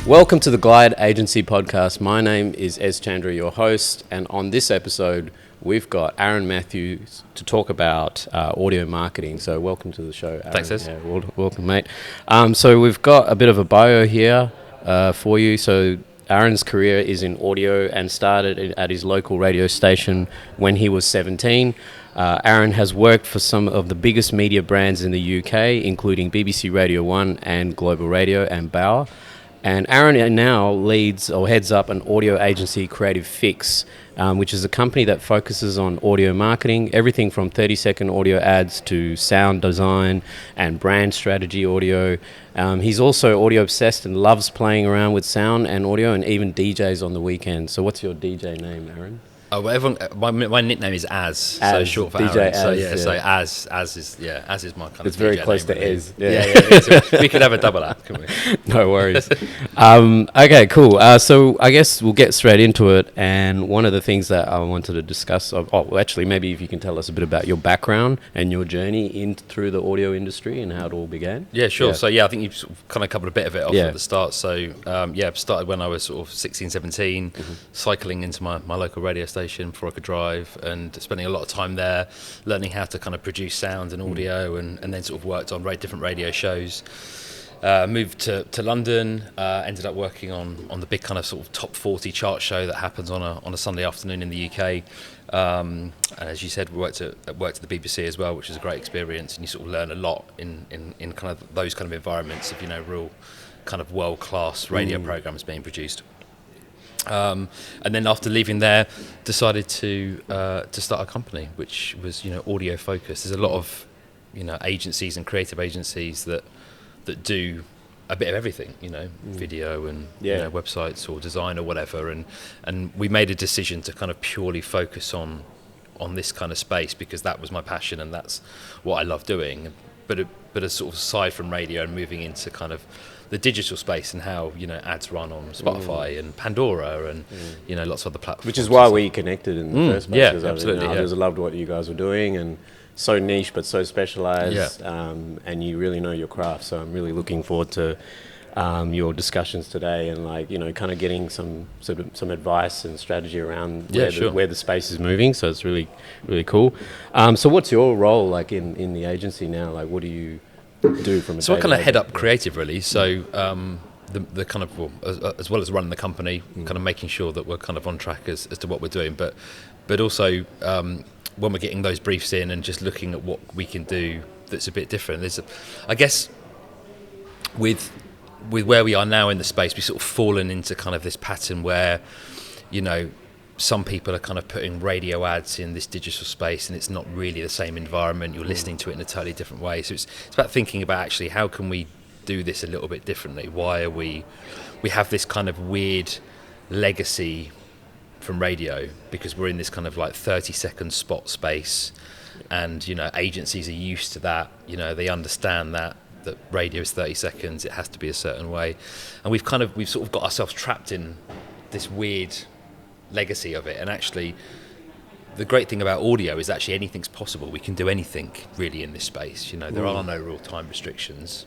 Welcome to the Glide Agency podcast. My name is Chandra, your host, and on this episode, we've got Aaron Matthews to talk about audio marketing. So welcome to the show, Aaron. Thanks, Ez. Yeah, welcome, mate. So we've got a bit of a bio here for you. So Aaron's career is in audio and started at his local radio station when he was 17. Aaron has worked for some of the biggest media brands in the UK, including BBC Radio 1 and Global Radio and Bauer. And Aaron now leads or heads up an audio agency, Creative Fix, which is a company that focuses on audio marketing, everything from 30-second audio ads to sound design and brand strategy audio. He's also audio obsessed and loves playing around with sound and audio and even DJs on the weekend. So what's your DJ name, Aaron? Oh, well, everyone, my nickname is Az, so short for DJ Aaron. Az, So Az is my kind of. It's very DJ close name, to Ez. Yeah. So we could have a double app, couldn't we? No worries. Okay, cool. So I guess we'll get straight into it. And one of the things that I wanted to discuss, actually, maybe if you can tell us a bit about your background and your journey through the audio industry and how it all began. Yeah, sure. Yeah. So I think you've sort of kind of covered a bit of it off at the start. So started when I was sort of 16, 17, cycling into my local radio station before I could drive, and spending a lot of time there learning how to kind of produce sound and audio, and then sort of worked on very different radio shows. Moved to London, ended up working on the big kind of sort of top 40 chart show that happens on a Sunday afternoon in the UK. And as you said, we worked at the BBC as well, which is a great experience, and you sort of learn a lot in kind of those kind of environments of, real kind of world-class radio programs being produced. And then after leaving there, decided to start a company which was audio focused. There's a lot of agencies and creative agencies that do a bit of everything, video and websites or design or whatever. And we made a decision to kind of purely focus on this kind of space because that was my passion and that's what I love doing. But as sort of aside from radio and moving into kind of the digital space and how ads run on Spotify and Pandora and lots of other platforms, Which is why we connected in the first place. Yeah, absolutely. I loved what you guys were doing, and so niche but so specialized. And you really know your craft. So I'm really looking forward to your discussions today, and kind of getting some advice and strategy around where the space is moving. So it's really, really cool. So what's your role in the agency now? What do you do from a So I kind of head up creative, really. So the kind of as well as running the company, kind of making sure that we're kind of on track as to what we're doing, but also when we're getting those briefs in and just looking at what we can do that's a bit different. I guess with where we are now in the space, we've sort of fallen into kind of this pattern where some people are kind of putting radio ads in this digital space and it's not really the same environment. You're listening to it in a totally different way. So it's about thinking about actually how can we do this a little bit differently? Why are we have this kind of weird legacy from radio because we're in this kind of 30-second spot space, and agencies are used to that. They understand that radio is 30 seconds, it has to be a certain way, and we've sort of got ourselves trapped in this weird legacy of it. And actually the great thing about audio is actually anything's possible. We can do anything really in this space. There are no real time restrictions.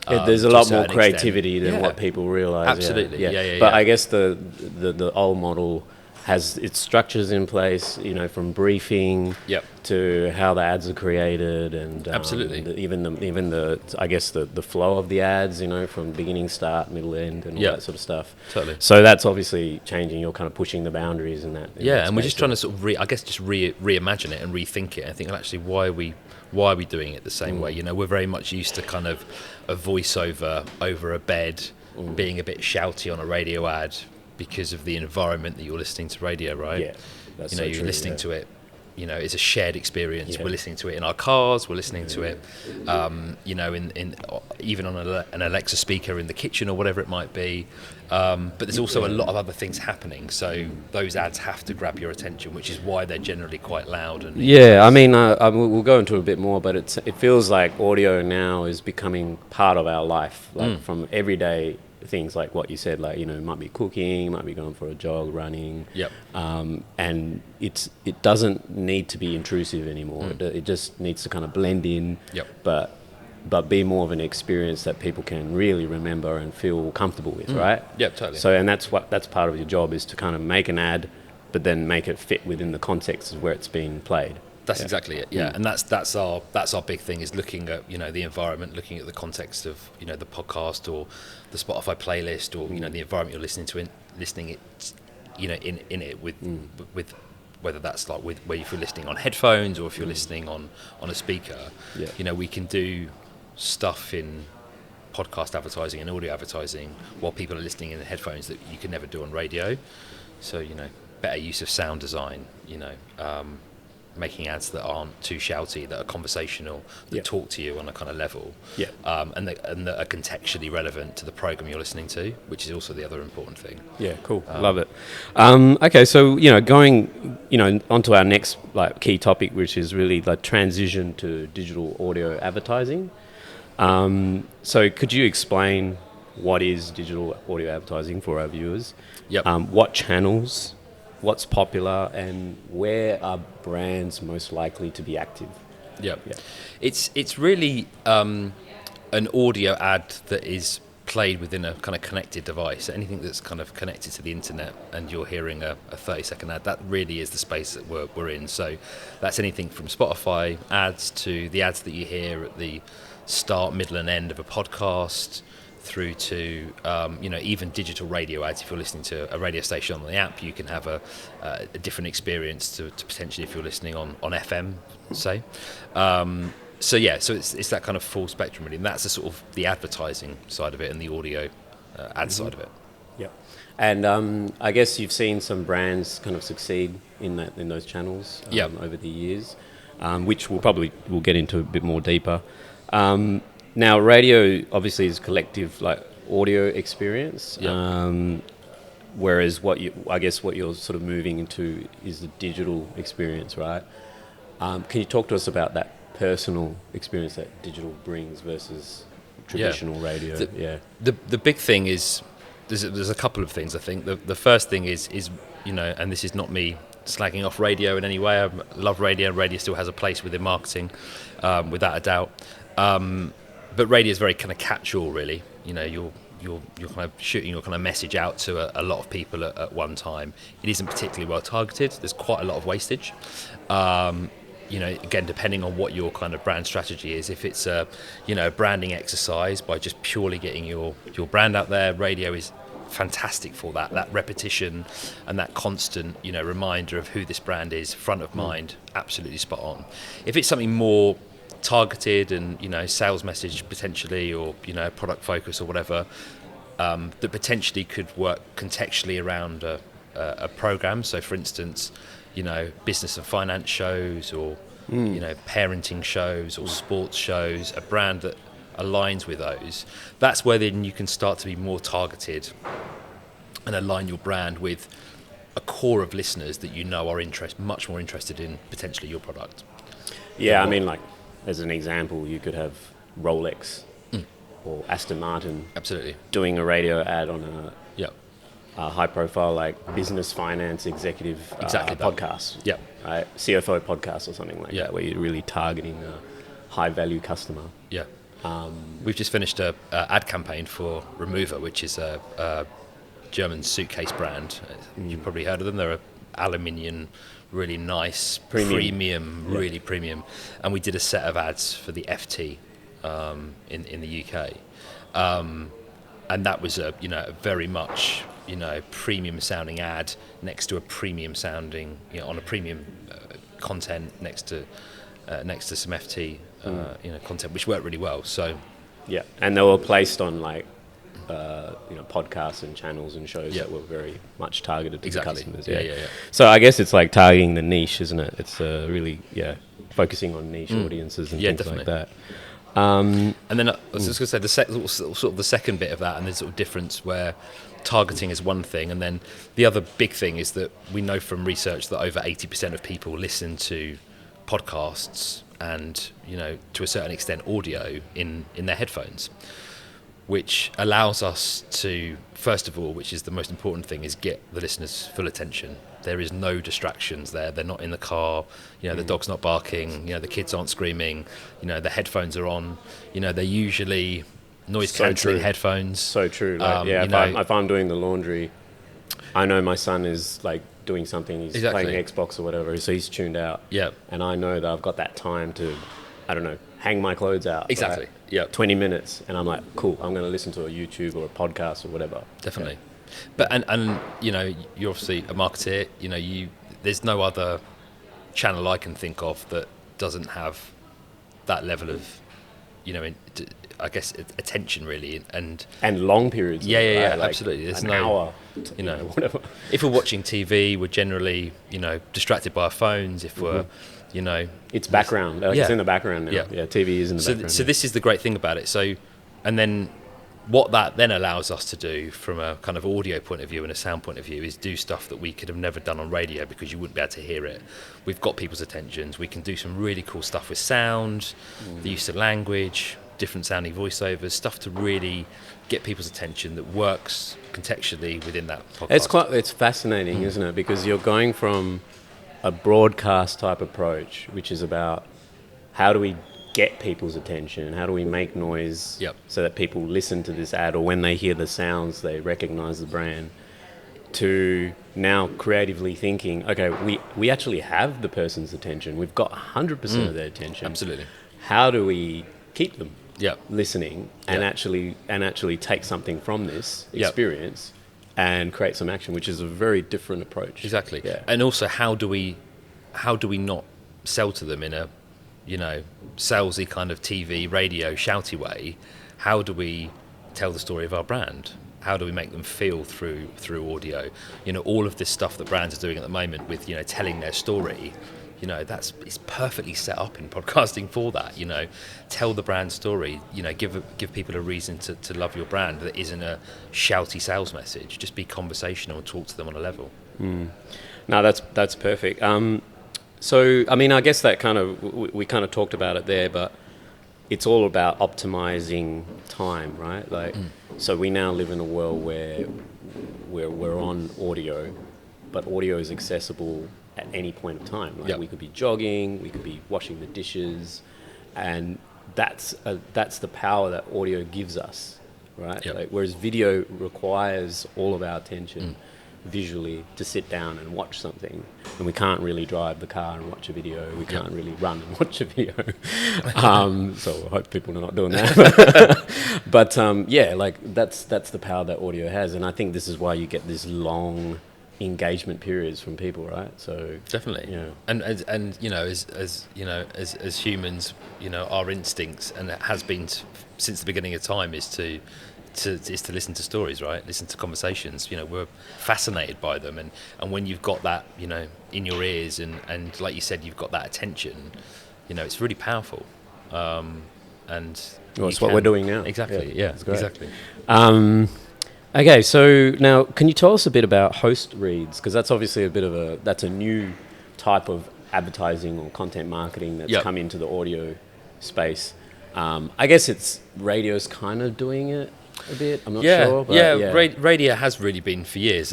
There's a lot more creativity than what people realize. Absolutely. Yeah. But I guess the old model has its structures in place, from briefing to how the ads are created, and absolutely even the I guess the flow of the ads, from beginning, start, middle, end, and all that sort of stuff. Totally. So that's obviously changing. You're kind of pushing the boundaries in that. And we're just trying to sort of reimagine it and rethink it and think, well, actually, why are we doing it the same way? We're very much used to kind of a voiceover over a bed being a bit shouty on a radio ad, because of the environment that you're listening to radio, right? Yeah, that's so you're true, listening to it. It's a shared experience. We're listening to it in our cars. We're listening to it, in even on an Alexa speaker in the kitchen or whatever it might be. But there's also a lot of other things happening. So those ads have to grab your attention, which is why they're generally quite loud. And we'll go into it a bit more, but it feels like audio now is becoming part of our life, from everyday things like what you said, might be cooking, might be going for a jog, running, and it doesn't need to be intrusive anymore. It just needs to kind of blend in. But but be more of an experience that people can really remember and feel comfortable with, right? Yeah, totally. So, and that's part of your job, is to kind of make an ad, but then make it fit within the context of where it's being played. That's exactly it. Yeah, and that's our big thing, is looking at the environment, looking at the context of the podcast or the Spotify playlist, or the environment you're listening to, listening it in it with whether that's like with where if you're listening on headphones or if you're listening on a speaker. We can do stuff in podcast advertising and audio advertising while people are listening in the headphones that you can never do on radio. So better use of sound design, making ads that aren't too shouty, that are conversational, that talk to you on a kind of level, and that are contextually relevant to the program you're listening to, which is also the other important thing. Yeah, cool. Love it. Okay, so going onto our next key topic, which is really the transition to digital audio advertising. So could you explain what is digital audio advertising for our viewers? Yep. What channels, what's popular, and where are brands most likely to be active? Yeah. It's really an audio ad that is played within a kind of connected device. Anything that's kind of connected to the internet and you're hearing a 30-second ad, that really is the space that we're in. So that's anything from Spotify ads to the ads that you hear at the start, middle and end of a podcast, through to even digital radio ads. If you're listening to a radio station on the app, you can have a different experience to potentially if you're listening on FM, say. So it's that kind of full spectrum really, and that's the sort of the advertising side of it and the audio ad side of it. Yeah, and I guess you've seen some brands kind of succeed in those channels over the years, which we'll get into a bit more deeper. Now, radio obviously is collective audio experience, whereas what you're sort of moving into is the digital experience, right? Can you talk to us about that personal experience that digital brings versus traditional radio? The big thing is there's a couple of things. I think the first thing is and this is not me slagging off radio in any way. I love radio. Radio still has a place within marketing, without a doubt. But radio is very kind of catch-all, really. You're kind of shooting your kind of message out to a lot of people at one time. It isn't particularly well targeted. There's quite a lot of wastage. Again, depending on what your kind of brand strategy is. If it's a branding exercise by just purely getting your brand out there, radio is fantastic for that repetition and that constant reminder of who this brand is, front of mind, absolutely spot on. If it's something more targeted and sales message potentially, or product focus or whatever, that potentially could work contextually around a program. So for instance, business and finance shows, or parenting shows, or sports shows, a brand that aligns with those. That's where then you can start to be more targeted and align your brand with a core of listeners that are much more interested in potentially your product. Yeah, I mean, as an example, you could have Rolex or Aston Martin absolutely doing a radio ad on a high-profile business finance executive podcast. Yeah, right? CFO podcast or something like that, where you're really targeting a high-value customer. Yeah. We've just finished a ad campaign for Remover, which is a German suitcase brand. You've probably heard of them. They're aluminium, really nice, premium, really premium. And we did a set of ads for the FT in the UK, and that was a very much premium sounding ad next to a premium sounding on a premium content next to some FT content, which worked really well. So and they were placed on podcasts and channels and shows that were very much targeted to the customers. Yeah. So I guess it's targeting the niche, isn't it? It's really focusing on niche audiences and things definitely. like that. And then I was just going to say the second bit of that, and the sort of difference where targeting is one thing, and then the other big thing is that we know from research that over 80% of people listen to podcasts and to a certain extent audio in their headphones. which allows us to, first of all, which is the most important thing, is get the listener's full attention. There is no distractions there. They're not in the car. The dog's not barking. The kids aren't screaming. The headphones are on. They're usually noise cancelling headphones. So true. If I'm doing the laundry, I know my son is like doing something. He's playing Xbox or whatever, so he's tuned out. Yeah. And I know that I've got that time to, I don't know, hang my clothes out. Exactly. Right? Yeah. 20 minutes, and I'm like, cool. I'm going to listen to a YouTube or a podcast or whatever. Definitely. Yeah. But and you're obviously a marketeer. There's no other channel I can think of that doesn't have that level of, I guess, attention really, and long periods. Yeah, like absolutely. There's an no hour, whatever. If we're watching TV, we're generally distracted by our phones. If we're it's background. It's in the background now. Yeah, TV is in the background. So this is the great thing about it. So, and then what that then allows us to do from a kind of audio point of view and a sound point of view is do stuff that we could have never done on radio because you wouldn't be able to hear it. We've got people's attentions. We can do some really cool stuff with sound, the use of language, different sounding voiceovers, stuff to really get people's attention that works contextually within that podcast. It's fascinating, isn't it? Because you're going from a broadcast type approach, which is about how do we get people's attention, how do we make noise so that people listen to this ad, or when they hear the sounds they recognize the brand, to now creatively thinking, okay, we actually have the person's attention, we've got 100% of their attention. Absolutely. How do we keep them listening and actually take something from this experience and create some action, which is a very different approach. Exactly. Yeah. And also, how do we not sell to them in a salesy kind of TV, radio, shouty way? How do we tell the story of our brand? How do we make them feel through audio? All of this stuff that brands are doing at the moment with telling their story. It's perfectly set up in podcasting for that. Tell the brand story. Give people a reason to love your brand that isn't a shouty sales message. Just be conversational and talk to them on a level. No, that's perfect. So I mean, I guess that we kind of talked about it there, but it's all about optimizing time, right? So we now live in a world where we're on audio, but audio is accessible at any point of time. We could be jogging, we could be washing the dishes, and that's the power that audio gives us, right? Whereas video requires all of our attention visually to sit down and watch something, and we can't really drive the car and watch a video, we can't really run and watch a video. So I hope people are not doing that. But that's the power that audio has, and I think this is why you get this long engagement periods from people, right? So definitely, and as humans, our instincts, and it has been since the beginning of time, is to listen to stories, right? Listen to conversations. We're fascinated by them, and when you've got that, in your ears, and like you said, you've got that attention, it's really powerful. And it's what we're doing now. Exactly. Yeah. Exactly. Okay, so now can you tell us a bit about host reads? Because that's obviously that's a new type of advertising or content marketing that's come into the audio space. I guess radio's kind of doing it a bit. I'm not sure. But radio has really been for years.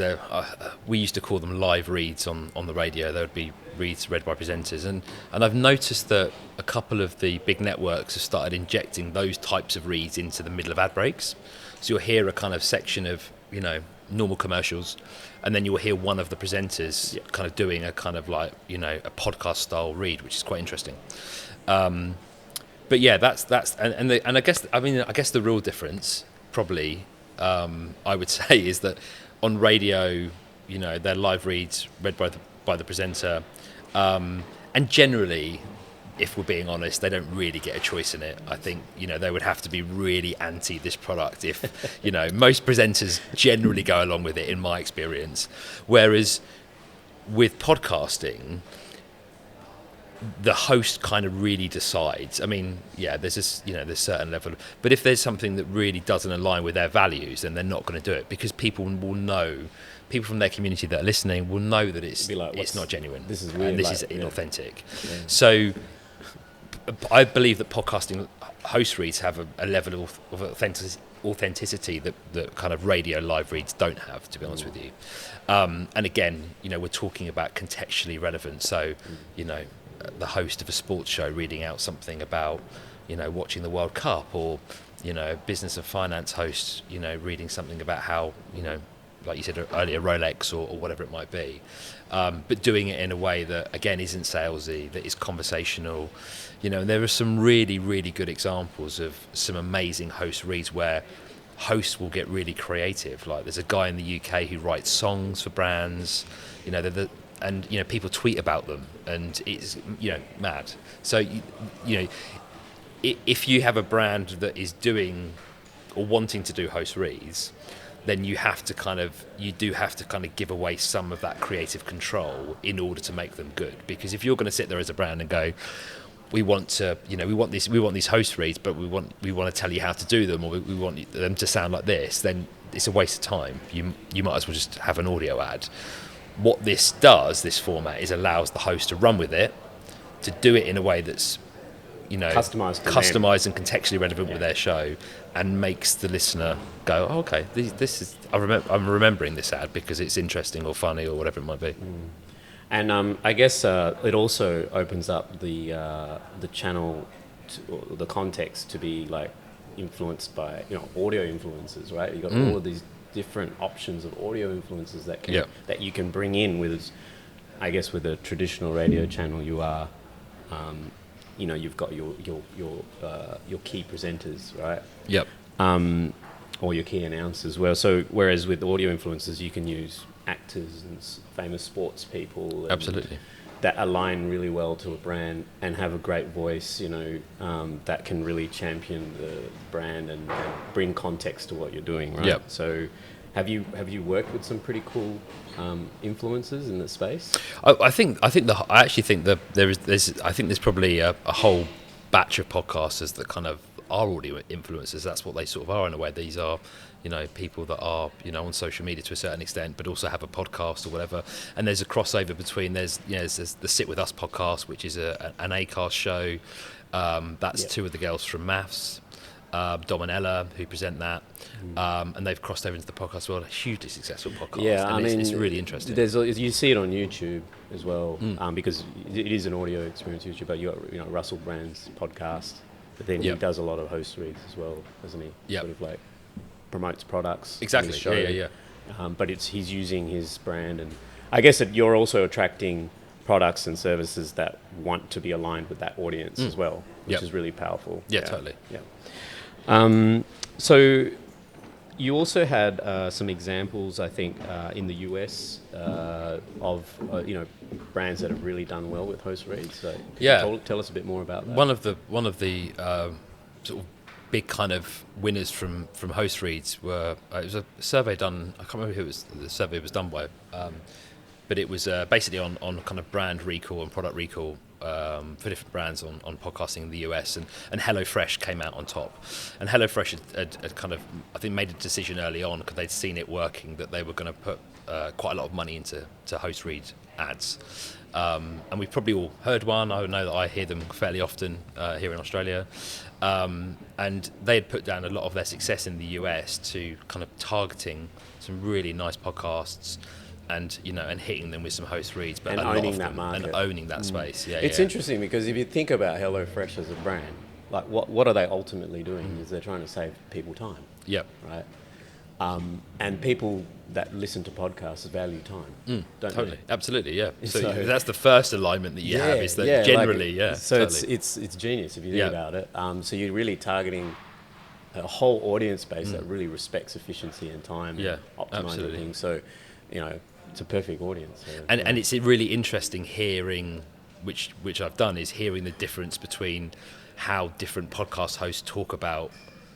We used to call them live reads on the radio. There would be reads read by presenters, and I've noticed that a couple of the big networks have started injecting those types of reads into the middle of ad breaks. So you'll hear a kind of section of, normal commercials, and then you'll hear one of the presenters kind of doing a kind of like, a podcast style read, which is quite interesting. But yeah, that's and I guess the real difference probably I would say is that on radio, they're live reads read by the presenter, and generally, if we're being honest, they don't really get a choice in it. I think, they would have to be really anti this product if, most presenters generally go along with it, in my experience. Whereas with podcasting, the host kind of really decides. I mean, there's this, there's certain level, but if there's something that really doesn't align with their values, then they're not going to do it, because people will know. People from their community that are listening will know that it's not genuine. This is weird. And this is inauthentic. Yeah. So I believe that podcasting host reads have a level of authenticity that kind of radio live reads don't have, to be honest with you. And again, we're talking about contextually relevant. So, the host of a sports show reading out something about, watching the World Cup, or, business and finance host, reading something about how, like you said earlier, Rolex or whatever it might be. But doing it in a way that, again, isn't salesy, that is conversational. And there are some really, really good examples of some amazing host reads where hosts will get really creative. Like there's a guy in the UK who writes songs for brands, and people tweet about them, and it's mad. So if you have a brand that is doing or wanting to do host reads, then you do have to kind of give away some of that creative control in order to make them good. Because if you're going to sit there as a brand and go, we want these host reads, but we want to tell you how to do them, or we want them to sound like this, then it's a waste of time. You might as well just have an audio ad. What this does, this format, is allows the host to run with it, to do it in a way that's customized and contextually relevant with their show, and makes the listener go, oh, okay, this is I'm remembering this ad because it's interesting or funny or whatever it might be. And I guess it also opens up the channel, or the context, to be like influenced by audio influences, right? You've got all of these different options of audio influences that you can bring in with, I guess, with a traditional radio channel. You are, you've got your key presenters, right? Yep. Or your key announcers. Well, so whereas with audio influences, you can use actors and famous sports people, absolutely, that align really well to a brand and have a great voice, that can really champion the brand and bring context to what you're doing, right? Yep. So have you worked with some pretty cool influencers in the space? I actually think that there's probably a whole batch of podcasters that kind of are audio influencers. That's what they sort of are in a way. These are people that are on social media to a certain extent, but also have a podcast or whatever. And there's a crossover between there's the Sit With Us podcast, which is an Acast show. That's two of the girls from Maths, Dom and Ella, who present that, and they've crossed over into the podcast world. A hugely successful podcast. Yeah, and it's really interesting. You see it on YouTube as well, because it is an audio experience YouTube. But you got Russell Brand's podcast, but then he does a lot of host reads as well, doesn't he? Yeah. Sort of like promotes products. Exactly. In his show. Yeah. But he's using his brand, and I guess that you're also attracting products and services that want to be aligned with that audience as well, which is really powerful. Yeah, totally. Yeah. So you also had some examples, I think, in the US of brands that have really done well with host reads. So tell us a bit more about that. One of the sort of big kind of winners from host reads were it was a survey done. I can't remember who the survey was done by, but it was basically on kind of brand recall and product recall for different brands on podcasting in the US, and HelloFresh came out on top. And HelloFresh had kind of, I think, made a decision early on, because they'd seen it working, that they were going to put quite a lot of money into host read ads. And we've probably all heard one. I know that I hear them fairly often here in Australia. And they had put down a lot of their success in the US to kind of targeting some really nice podcasts, and hitting them with some host reads, but and owning that market and owning that space. It's interesting, because if you think about HelloFresh as a brand, like what are they ultimately doing? Is they're trying to save people time. Yep. Right. And people that listen to podcasts value time. Don't totally. They? Absolutely. Yeah. So that's the first alignment that you have, is that generally, So totally. it's genius if you think about it. So you're really targeting a whole audience base that really respects efficiency and time. And optimizing things. So, it's a perfect audience. So, and it's really interesting hearing, which I've done, is hearing the difference between how different podcast hosts talk about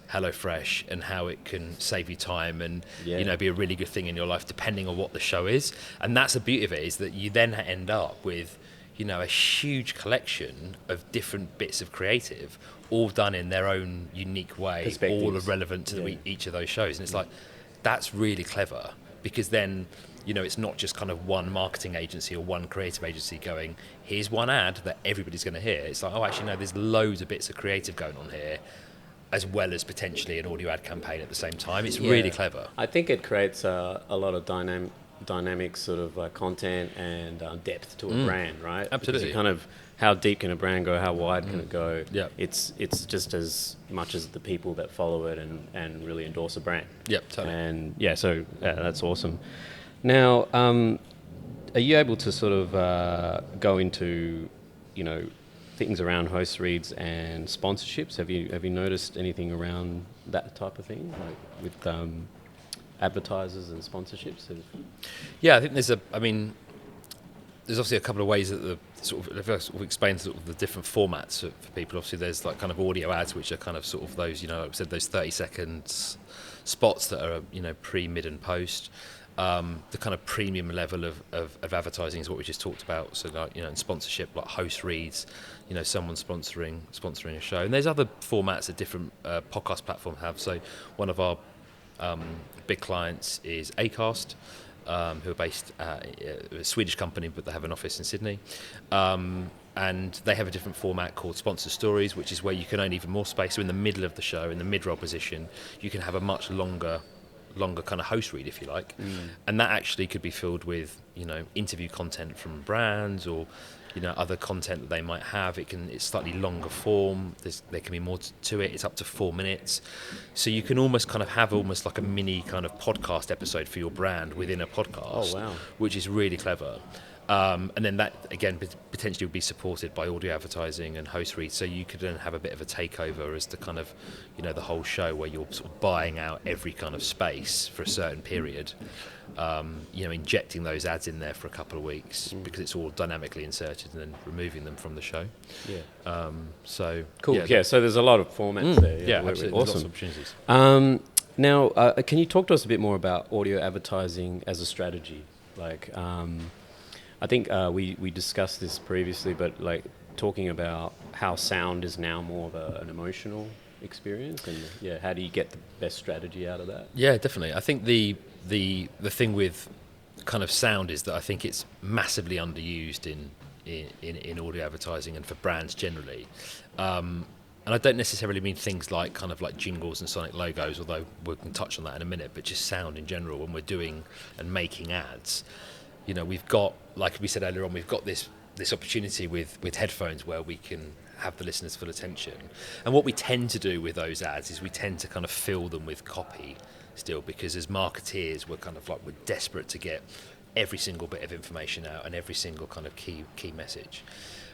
HelloFresh and how it can save you time and be a really good thing in your life, depending on what the show is. And that's the beauty of it, is that you then end up with a huge collection of different bits of creative, all done in their own unique way, all are relevant to each of those shows. And it's like, that's really clever, because then, you know, it's not just kind of one marketing agency or one creative agency going, here's one ad that everybody's going to hear. It's like, oh, actually, no, there's loads of bits of creative going on here, as well as potentially an audio ad campaign at the same time. It's really clever. I think it creates a lot of dynamic sort of content and depth to a brand, right? Absolutely. Kind of, how deep can a brand go? How wide can it go? Yeah. It's just as much as the people that follow it and really endorse a brand. Yep, totally. And so that's awesome. Now, are you able to sort of go into, you know, things around host reads and sponsorships? Have you noticed anything around that type of thing, like with advertisers and sponsorships? Yeah, I think there's obviously a couple of ways that the sort of, if I sort of explain sort of the different formats for people. Obviously, there's like kind of audio ads, which are kind of sort of those, you know, like I said, those 30-second spots that are, you know, pre, mid, and post. The kind of premium level of advertising is what we just talked about. So, like, you know, and sponsorship, like host reads, you know, someone sponsoring a show. And there's other formats that different podcast platforms have. So, one of our big clients is Acast, who are based a Swedish company, but they have an office in Sydney. And they have a different format called Sponsor Stories, which is where you can own even more space. So in the middle of the show, in the mid-roll position, you can have a much longer kind of host read, if you like. And that actually could be filled with, you know, interview content from brands, or, you know, other content that they might have. It's slightly longer form. There can be more to it. It's up to 4 minutes. So you can almost kind of have almost like a mini kind of podcast episode for your brand within a podcast. Oh, wow. Which is really clever. And then that, again, potentially would be supported by audio advertising and host reads. So you could then have a bit of a takeover as to kind of, you know, the whole show, where you're sort of buying out every kind of space for a certain period. You know, injecting those ads in there for a couple of weeks, because it's all dynamically inserted, and then removing them from the show. Yeah. So cool. Yeah. So there's a lot of formats there. Yeah, absolutely. Awesome. Lots of opportunities. Now, can you talk to us a bit more about audio advertising as a strategy? Like, I think we discussed this previously, but like talking about how sound is now more of an emotional experience, and how do you get the best strategy out of that? Yeah, definitely. I think the thing with kind of sound is that I think it's massively underused in audio advertising and for brands generally. And I don't necessarily mean things like kind of like jingles and sonic logos, although we can touch on that in a minute, but just sound in general when we're doing and making ads. You know, we've got, like we said earlier on, we've got this opportunity with headphones where we can have the listener's full attention. And what we tend to do with those ads is we tend to kind of fill them with copy still, because as marketeers, we're kind of like, we're desperate to get every single bit of information out and every single kind of key message.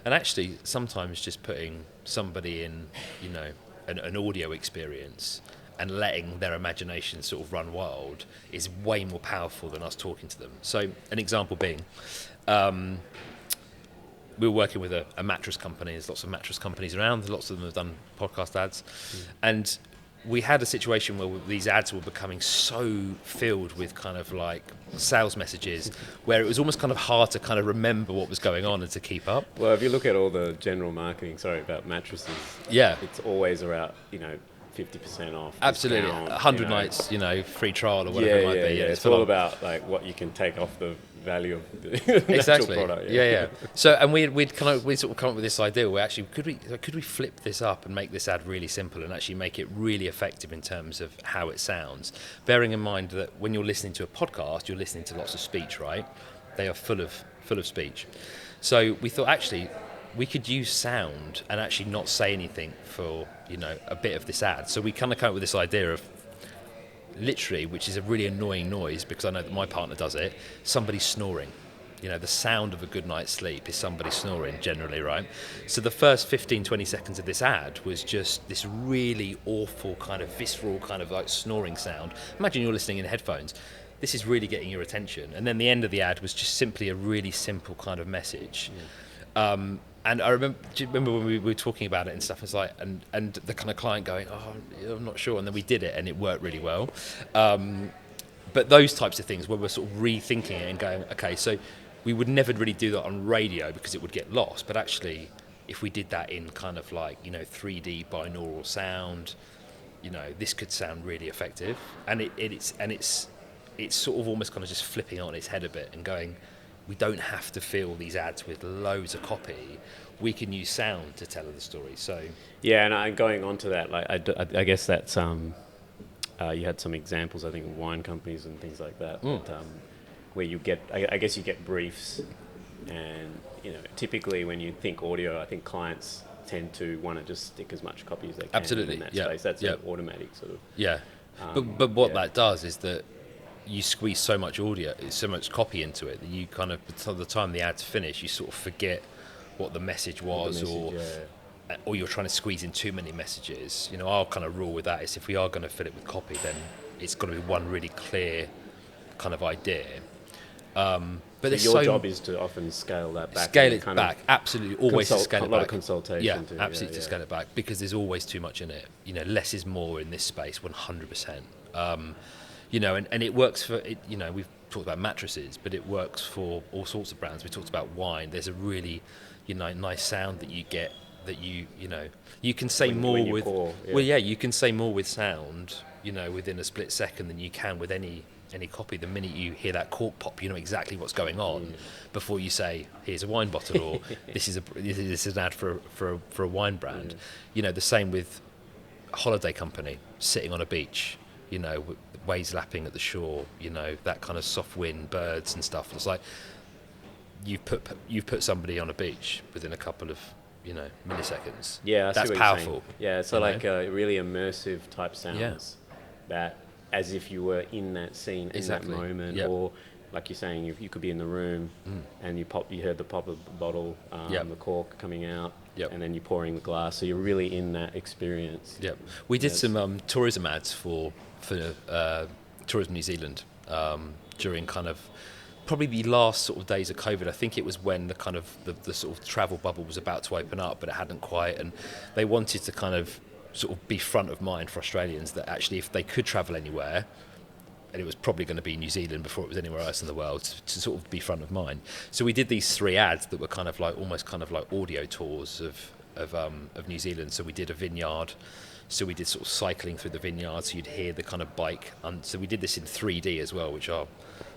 And actually, sometimes just putting somebody in, you know, an audio experience and letting their imagination sort of run wild is way more powerful than us talking to them. So an example being, we were working with a mattress company. There's lots of mattress companies around. Lots of them have done podcast ads. And we had a situation where these ads were becoming so filled with kind of like sales messages, where it was almost kind of hard to kind of remember what was going on and to keep up. Well, if you look at all the general marketing, about mattresses, it's always around, you know, 50% off. Absolutely, discount, 100 you know. nights, you know, free trial or whatever it might be. Yeah, it's all about like what you can take off the value of the exactly. actual product. Yeah. So, and we'd sort of come up with this idea where actually could we flip this up and make this ad really simple and actually make it really effective in terms of how it sounds, bearing in mind that when you're listening to a podcast, you're listening to lots of speech, right? They are full of speech. So we thought actually we could use sound and actually not say anything for, you know, a bit of this ad. So we kind of came up with this idea of literally, which is a really annoying noise because I know that my partner does it, somebody snoring. You know, the sound of a good night's sleep is somebody snoring generally, right? So the first 15, 20 seconds of this ad was just this really awful kind of visceral kind of like snoring sound. Imagine you're listening in headphones. This is really getting your attention. And then the end of the ad was just simply a really simple kind of message. And I remember, do you remember when we were talking about it and stuff? It's like, and the kind of client going, "Oh, I'm not sure," and then we did it, and it worked really well. But those types of things, where we're sort of rethinking it and going, okay, so we would never really do that on radio because it would get lost. But actually, if we did that in kind of like, you know, 3D binaural sound, you know, this could sound really effective, and it's it's sort of almost kind of just flipping it on its head a bit and going, we don't have to fill these ads with loads of copy. We can use sound to tell the story. So yeah, and going on to that, like I guess that's you had some examples, I think, of wine companies and things like that, where you get, I guess you get briefs, and typically when you think audio, I think clients tend to want to just stick as much copy as they can. Absolutely, in that space. That's an automatic sort of. Yeah, but what that does is that you squeeze so much audio, so much copy into it that you kind of, by the time the ad's finished, you sort of forget what the message was, or you're trying to squeeze in too many messages. Our kind of rule with that is if we are going to fill it with copy, then it's got to be one really clear kind of idea. But your job is to often scale that back. Scale it back, absolutely, always to scale it back. A lot of consultation. Yeah, absolutely to scale it back, because there's always too much in it. Less is more in this space, 100%. And it works for it. We've talked about mattresses, but it works for all sorts of brands. We talked about wine. There's a really, nice sound that you get. That you can say more with. Well, yeah, you can say more with sound, within a split second than you can with any copy. The minute you hear that cork pop, you know exactly what's going on before you say, "Here's a wine bottle," or "This is an ad for a wine brand." The same with a holiday company sitting on a beach, waves lapping at the shore, that kind of soft wind, birds and stuff. It's like you've put somebody on a beach within a couple of milliseconds. Yeah, that's powerful. Yeah, so like really immersive type sounds that, as if you were in that scene, exactly. in that moment, or like you're saying, you could be in the room and you heard the pop of the bottle, the cork coming out, and then you're pouring the glass, so you're really in that experience. Yep. We did some tourism ads for Tourism New Zealand during kind of probably the last sort of days of COVID. I think it was when the kind of the sort of travel bubble was about to open up, but it hadn't quite, and they wanted to kind of sort of be front of mind for Australians, that actually if they could travel anywhere, and it was probably going to be New Zealand before it was anywhere else in the world, to sort of be front of mind. So we did these 3 ads that were kind of like almost kind of like audio tours of New Zealand. So we did a vineyard. So we did sort of cycling through the vineyard, so you'd hear the kind of bike. So we did this in 3D as well, which I'll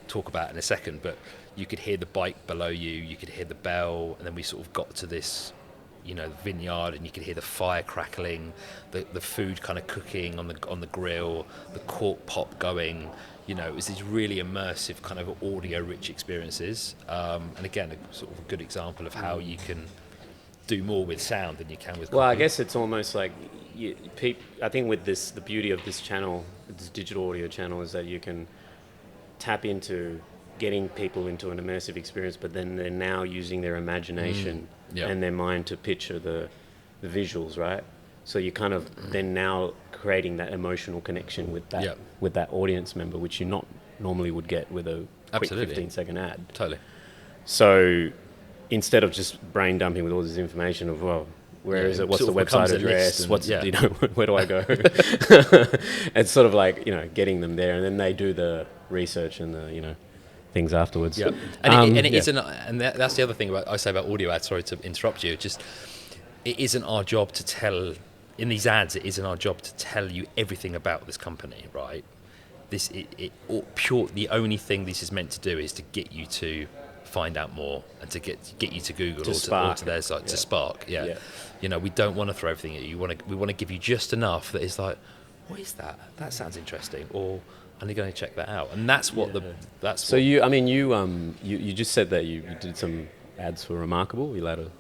talk about in a second. But you could hear the bike below you could hear the bell, and then we sort of got to this, vineyard, and you could hear the fire crackling, the food kind of cooking on the grill, the cork pop going. It was these really immersive kind of audio-rich experiences. And again, a sort of a good example of how you can do more with sound than you can with copy. Well, I guess it's almost like I think with this, the beauty of this channel, this digital audio channel, is that you can tap into getting people into an immersive experience, but then they're now using their imagination and their mind to picture the visuals, right? So you kind of then now creating that emotional connection with that audience member, which you not normally would get with a quick 15-second ad. Totally. So instead of just brain dumping with all this information of, well, where is it? What's the website address? What's where do I go? It's sort of like getting them there, and then they do the research and the things afterwards. Yeah, and that's the other thing I say about audio ads. Sorry to interrupt you. Just it isn't our job to tell in these ads. It isn't our job to tell you everything about this company, right? The only thing this is meant to do is to get you to find out more and to get you to Google or to their site, to spark. We don't want to throw everything at you. We want to give you just enough that is like, what is that? That sounds interesting, or I'm going to check that out. And that's what you just said that you did some ads for Remarkable. You later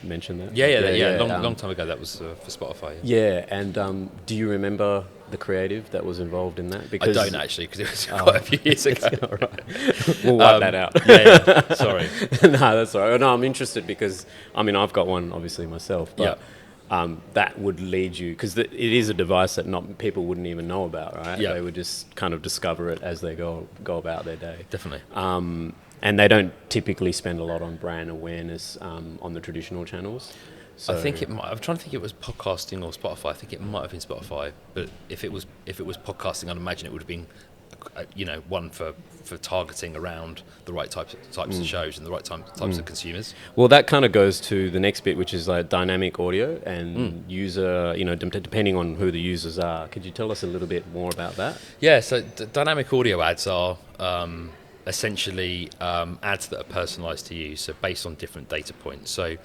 mentioned that. Long time ago, that was for Spotify. Yeah, and do you remember the creative that was involved in that? Because I don't actually, because it was quite a few years ago. Right. We'll wipe that out. Sorry. No, that's all right. No, I'm interested because I've got one obviously myself, but that would lead you, because it is a device that not people wouldn't even know about, right? They would just kind of discover it as they go about their day. Definitely. And they don't typically spend a lot on brand awareness on the traditional channels. So I think I'm trying to think it was podcasting or Spotify. I think it might have been Spotify, but if it was podcasting, I'd imagine it would have been one for targeting around the right types of shows and the right types of consumers. Well, that kind of goes to the next bit, which is like dynamic audio and user, depending on who the users are. Could you tell us a little bit more about that? Yeah, so dynamic audio ads are essentially ads that are personalized to you, so based on different data points. So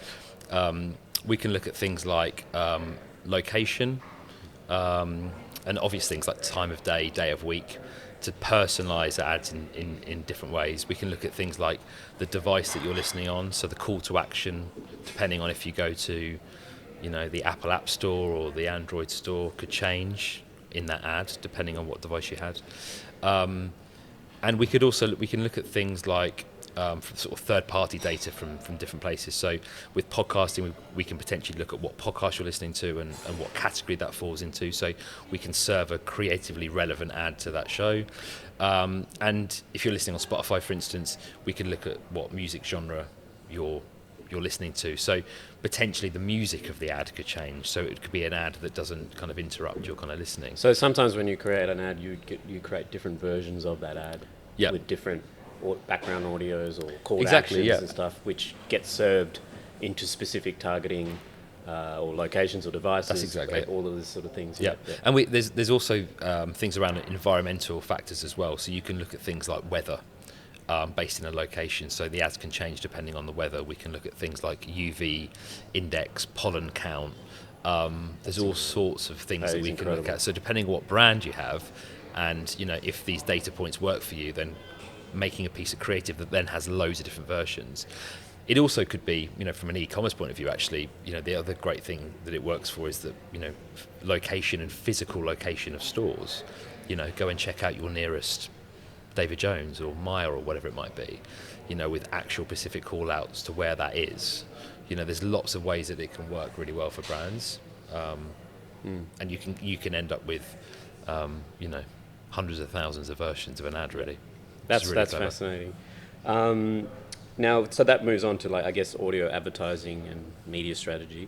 we can look at things like location and obvious things like time of day, day of week, to personalize ads in different ways. We can look at things like the device that you're listening on, so the call to action, depending on if you go to the Apple App Store or the Android Store, could change in that ad depending on what device you had. And we can look at things like sort of third-party data from different places. So with podcasting, we can potentially look at what podcast you're listening to and what category that falls into. So we can serve a creatively relevant ad to that show. And if you're listening on Spotify, for instance, we can look at what music genre you're listening to. So potentially the music of the ad could change. So it could be an ad that doesn't kind of interrupt your kind of listening. So sometimes when you create an ad, you create different versions of that ad with different background audios or call to actions and stuff, which get served into specific targeting or locations or devices. That's exactly all of these sort of things. Yeah. And there's also things around environmental factors as well. So you can look at things like weather based in a location. So the ads can change depending on the weather. We can look at things like UV index, pollen count. There's all sorts of things that we can look at. So depending on what brand you have, and if these data points work for you, then making a piece of creative that then has loads of different versions. It also could be, from an e-commerce point of view, actually, the other great thing that it works for is that, location and physical location of stores. Go and check out your nearest David Jones or Maya or whatever it might be, with actual specific call outs to where that is. There's lots of ways that it can work really well for brands. And you can end up with, hundreds of thousands of versions of an ad, really. That's fascinating. Now, so that moves on to, like, I guess, audio advertising and media strategy.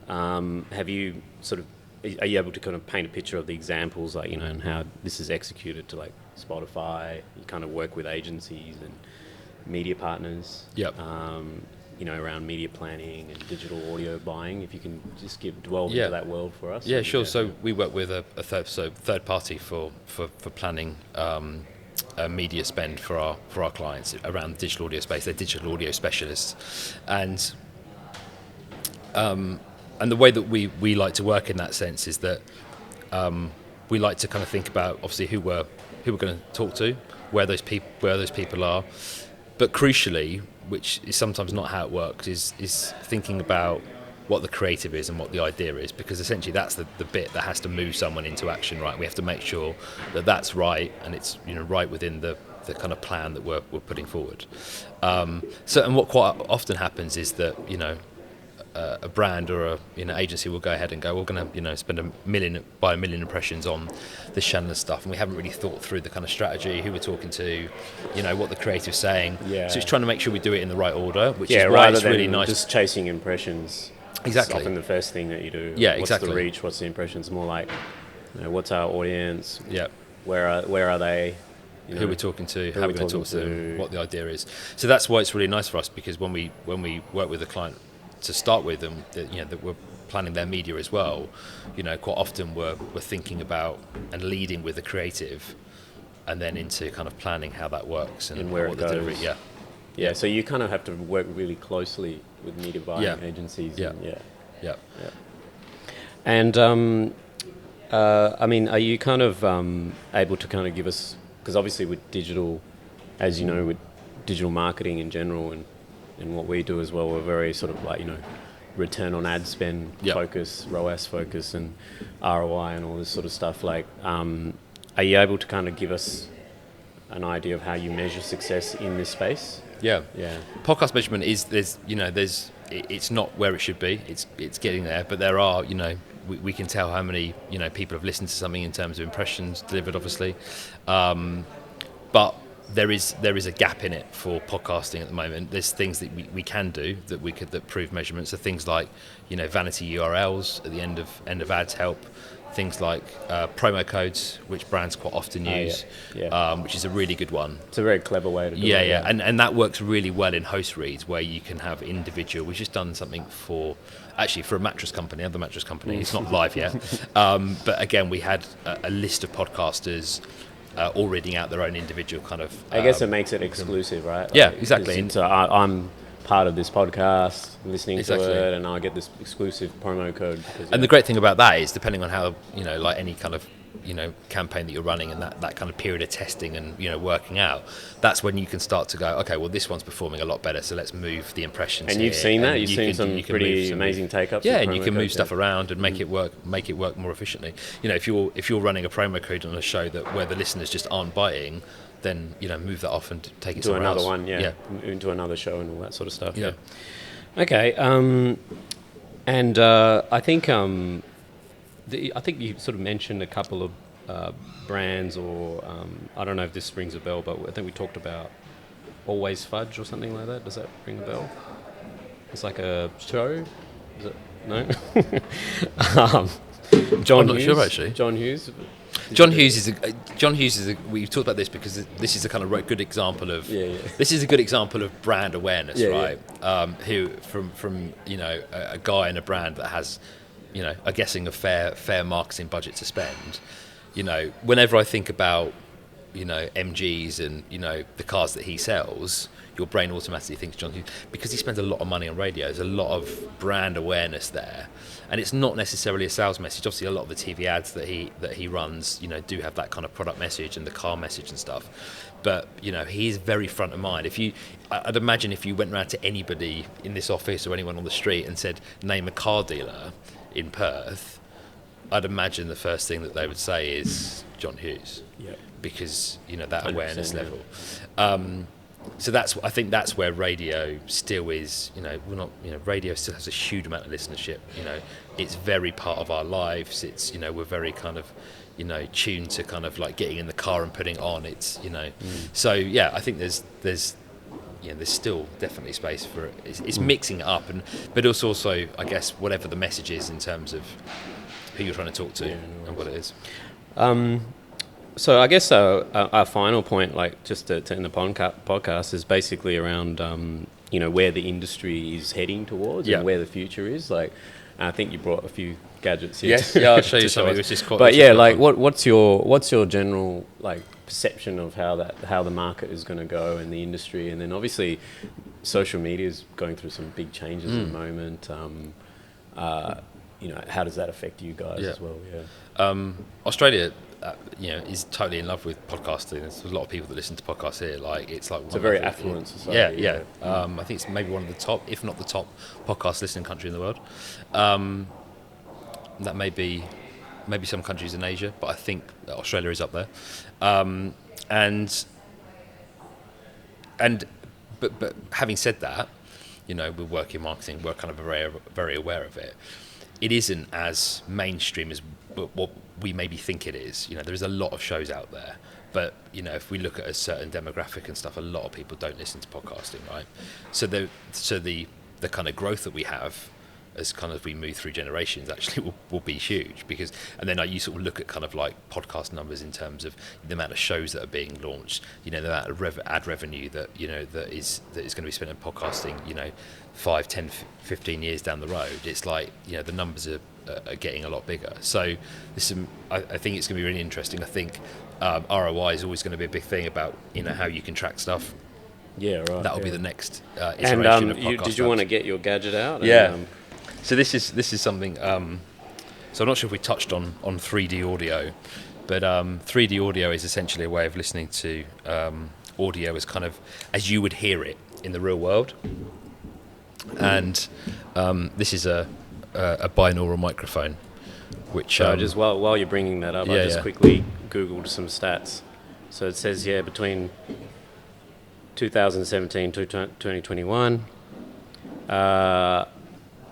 Have you are you able to kind of paint a picture of the examples, like, and how this is executed to, like, Spotify? You kind of work with agencies and media partners. Yep. Around media planning and digital audio buying. If you can just delve into that world for us. Yeah, sure. So we work with a third party for planning media spend for our clients around the digital audio space. They're digital audio specialists, and the way that we like to work in that sense is that we like to kind of think about, obviously, who we're going to talk to, where those people are, but crucially, which is sometimes not how it works, is thinking about what the creative is and what the idea is, because essentially that's the bit that has to move someone into action, right? We have to make sure that that's right, and it's right within the kind of plan that we're putting forward. And what quite often happens is that a brand or a agency will go ahead and go, we're going to spend a million impressions on this Chandra stuff, and we haven't really thought through the kind of strategy, who we're talking to, what the creative's saying. Yeah. So it's trying to make sure we do it in the right order, which is why it's really nice. Just chasing impressions. Exactly. It's often the first thing that you do. Yeah, what's exactly. What's the reach? What's the impressions? More like, what's our audience? Yeah. Where are they? Who we're talking to? How we're going to talk to them? What the idea is. So that's why it's really nice for us, because when we work with a client to start with them, that we're planning their media as well. Quite often we're thinking about and leading with the creative, and then into kind of planning how that works and where what it goes. Yeah. So you kind of have to work really closely with media buying agencies. Yeah. And are you kind of able to kind of give us, because obviously with digital, as you know, with digital marketing in general and what we do as well, we're very sort of like, return on ad spend focus, ROAS focus, and ROI and all this sort of stuff. Like, are you able to kind of give us an idea of how you measure success in this space? Yeah. Podcast measurement it's not where it should be. It's getting there, but there are, we can tell how many, people have listened to something in terms of impressions delivered, obviously. But there is a gap in it for podcasting at the moment. There's things that we can do that prove measurements. So things like, vanity URLs at the end of ads help. Things like promo codes, which brands quite often use, which is a really good one. It's a very clever way to do it. Yeah, and that works really well in host reads, where you can have individual. We've just done something for a mattress company, another mattress company. It's not live yet, but again, we had a list of podcasters all reading out their own individual kind of. I guess it makes it exclusive, right? Yeah, exactly. So I'm part of this podcast, listening to it, and I get this exclusive promo code. And the great thing about that is, depending on how, like any kind of, campaign that you're running, and that kind of period of testing and, working out, that's when you can start to go, okay, well, this one's performing a lot better, so let's move the impressions. And you've seen that? You've seen some pretty amazing take-ups? Yeah, and you can move stuff around and make it work more efficiently. If you're running a promo code on a show where the listeners just aren't biting, then move that off and take it to another else. one, into another show and all that sort of stuff. Yeah. Okay. And I think you sort of mentioned a couple of brands, or I don't know if this rings a bell, but I think we talked about Always Fudge or something like that. Does that ring a bell? It's like a show. Is it? No. I'm not sure actually. John Hughes. John Hughes is a. We've talked about this because this is a kind of good example of. This is a good example of brand awareness, right? Who from a guy in a brand that has, a guessing a fair marketing budget to spend. Whenever I think about, MGs and the cars that he sells, your brain automatically thinks John Hughes, because he spends a lot of money on radio. There's a lot of brand awareness there, and it's not necessarily a sales message. Obviously, a lot of the TV ads that he runs, do have that kind of product message and the car message and stuff. But he is very front of mind. I'd imagine if you went around to anybody in this office or anyone on the street and said, name a car dealer in Perth, I'd imagine the first thing that they would say is John Hughes, because that awareness level. So I think that's where radio still is. Radio still has a huge amount of listenership. It's very part of our lives. It's we're very kind of tuned to kind of like getting in the car and putting it on. It's So I think there's still definitely space for it. It's mixing it up, but also I guess whatever the message is in terms of who you're trying to talk to and what it is. So I guess our final point, like just to end the podcast, is basically around where the industry is heading towards and where the future is. Like, I think you brought a few gadgets here. Yes, I'll show you something which is quite. But like what's your general like perception of how the market is going to go in the industry, and then obviously social media is going through some big changes at the moment. How does that affect you guys as well? Australia, is totally in love with podcasting. There's a lot of people that listen to podcasts here. It's a very affluent society. I think it's maybe one of the top, if not the top, podcast listening country in the world. That may be some countries in Asia, but I think that Australia is up there. But having said that, we work in marketing. We're kind of very, very aware of it. It isn't as mainstream as what we maybe think it is. There's a lot of shows out there, but if we look at a certain demographic and stuff, a lot of people don't listen to podcasting, right? So the kind of growth that we have as kind of we move through generations actually will be huge, because and then you sort of look at kind of like podcast numbers in terms of the amount of shows that are being launched, the amount of ad revenue that that is going to be spent on podcasting 5, 10, 15 years down the road. It's like the numbers are getting a lot bigger. So I think it's going to be really interesting. I think ROI is always going to be a big thing about how you can track stuff. Yeah, right. That'll be the next iteration of podcast. Did you want to get your gadget out? Yeah. So this is something. So I'm not sure if we touched on 3D audio, but 3D audio is essentially a way of listening to audio as you would hear it in the real world. And this is a binaural microphone, which just while you're bringing that up, I just quickly Googled some stats. So it says between 2017 to 2021.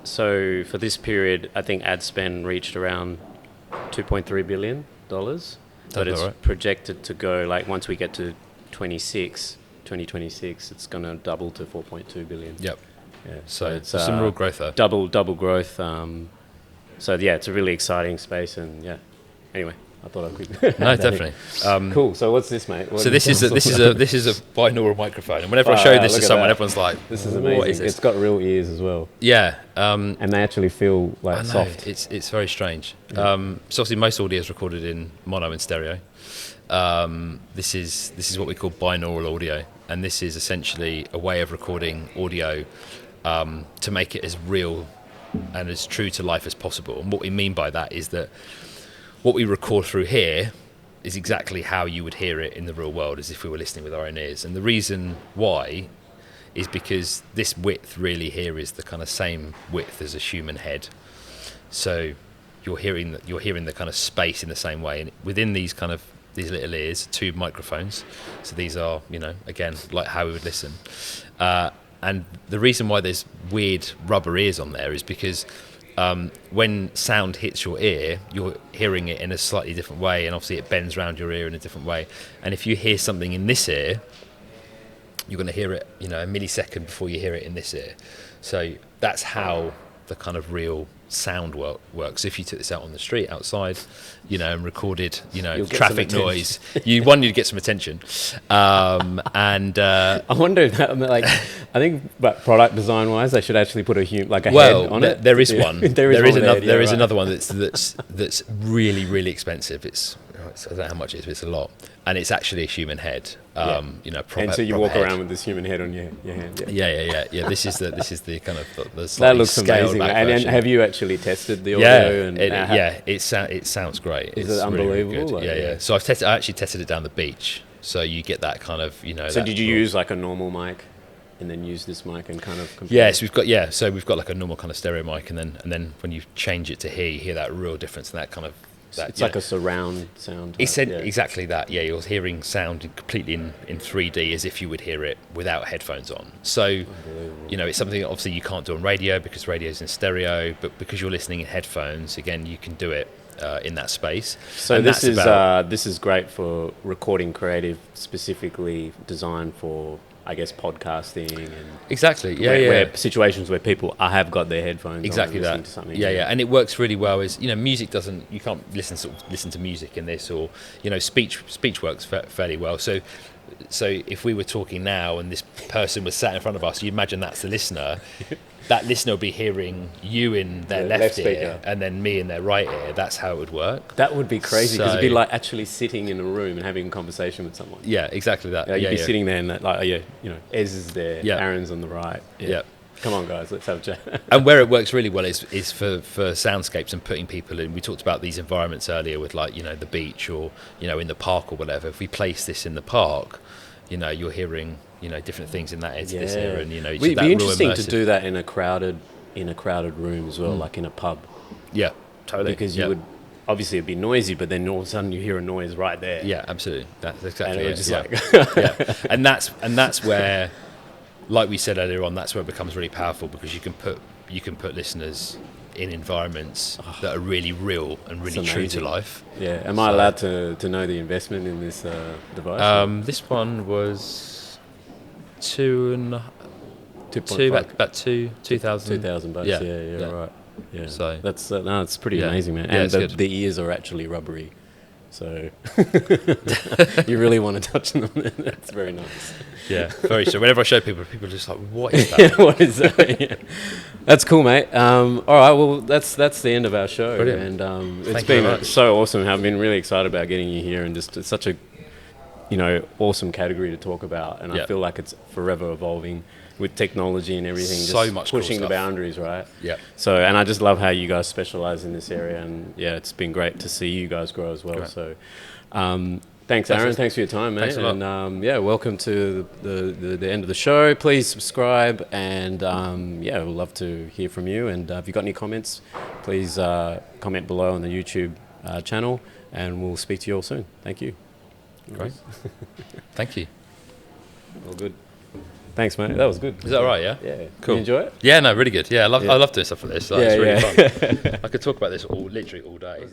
So for this period, I think ad spend reached around $2.3 billion. But it's projected to go, like once we get to 2026, it's going to double to 4.2 billion. Yep. Yeah. So it's some real growth there. Double growth. So yeah, it's a really exciting space, and yeah. Anyway, I thought I'd quickly. No, definitely. Cool. So what's this, mate? So this is a binaural microphone, and whenever I show this to someone, everyone's like, "This is amazing." What is this? It's got real ears as well. Yeah. And they actually feel like soft. It's very strange. So obviously most audio is recorded in mono and stereo. This is what we call binaural audio, and this is essentially a way of recording audio to make it as real and as true to life as possible. And what we mean by that is that what we record through here is exactly how you would hear it in the real world, as if we were listening with our own ears. And the reason why is because this width really here is the kind of same width as a human head. So you're hearing the kind of space in the same way. And within these little ears, 2 microphones. So these are, again, like how we would listen. And the reason why there's weird rubber ears on there is because when sound hits your ear, you're hearing it in a slightly different way, and obviously it bends around your ear in a different way. And if you hear something in this ear, you're going to hear it, a millisecond before you hear it in this ear. So that's how the kind of real sound works. If you took this out on the street outside, and recorded, traffic noise, you'd get some attention. I wonder if that, I think product design wise, they should actually put a head on it. There is one. there is another one that's really, really expensive. I don't know how much it is, but it's a lot. And it's actually a human head. Proper, and so you walk around with this human head on your hand. Yeah. This is the kind of the that looks amazing. And have you actually tested the audio? It sounds great. Is it unbelievable? Really yeah. So I actually tested it down the beach. So you get that kind of So did you use like a normal mic? And then use this mic and kind of compare? Yes, we've got like a normal kind of stereo mic, and then when you change it to here, you hear that real difference, and that kind of it's like a surround sound. Exactly that. Yeah, you're hearing sound completely in 3D as if you would hear it without headphones on. So, it's something that obviously you can't do on radio because radio's in stereo, but because you're listening in headphones, again, you can do it in that space. So and this is great for recording creative, specifically designed for, I guess, podcasting and exactly, where situations where people have got their headphones exactly on and that to something. And it works really well. Is music doesn't, you can't listen to music in this, or speech works fairly well. So if we were talking now and this person was sat in front of us, you imagine that's the listener. That listener will be hearing you in their left ear and then me in their right ear. That's how it would work. That would be crazy because it'd be like actually sitting in a room and having a conversation with someone. Yeah, exactly that. You'd be sitting there and Ez is there, Aaron's on the right. Yeah. Come on, guys, let's have a chat. And where it works really well is for soundscapes and putting people in. We talked about these environments earlier with the beach or, in the park or whatever. If we place this in the park, you're hearing different things in that edge of this area, and it'd be interesting to do that in a crowded room as well, like in a pub. Yeah, totally. Because you would obviously it'd be noisy, but then all of a sudden you hear a noise right there. Yeah, absolutely. That's exactly it. Just and that's where, like we said earlier on, that's where it becomes really powerful because you can put listeners in environments that are really real and really true to life. Yeah. Am I allowed to know the investment in this device? This one was about $2,000. $2,000. Yeah, right. Yeah. So that's it's pretty amazing, man. And the ears are actually rubbery, so you really want to touch them. That's very nice. Yeah, very true. Whenever I show people are just like, "What is that? What is that?" Yeah. That's cool, mate. All right, well, that's the end of our show. Brilliant. And it's been so awesome. I've been really excited about getting you here, and just it's such a awesome category to talk about. And I feel like it's forever evolving with technology and everything. So just much pushing cool the boundaries, right? Yeah. So, and I just love how you guys specialize in this area, and it's been great to see you guys grow as well. Great. So, thanks, Aaron. Thanks for your time, mate. Thanks a lot. And welcome to the end of the show. Please subscribe, and we'd love to hear from you. And if you've got any comments, please comment below on the YouTube channel, and we'll speak to you all soon. Thank you. Great. Thank you. All good. Thanks, mate. That was good. Is that all right? Yeah. Yeah. Cool. You enjoy it? Yeah. No. Really good. Yeah. I love doing stuff like this. It's really fun. I could talk about this literally all day.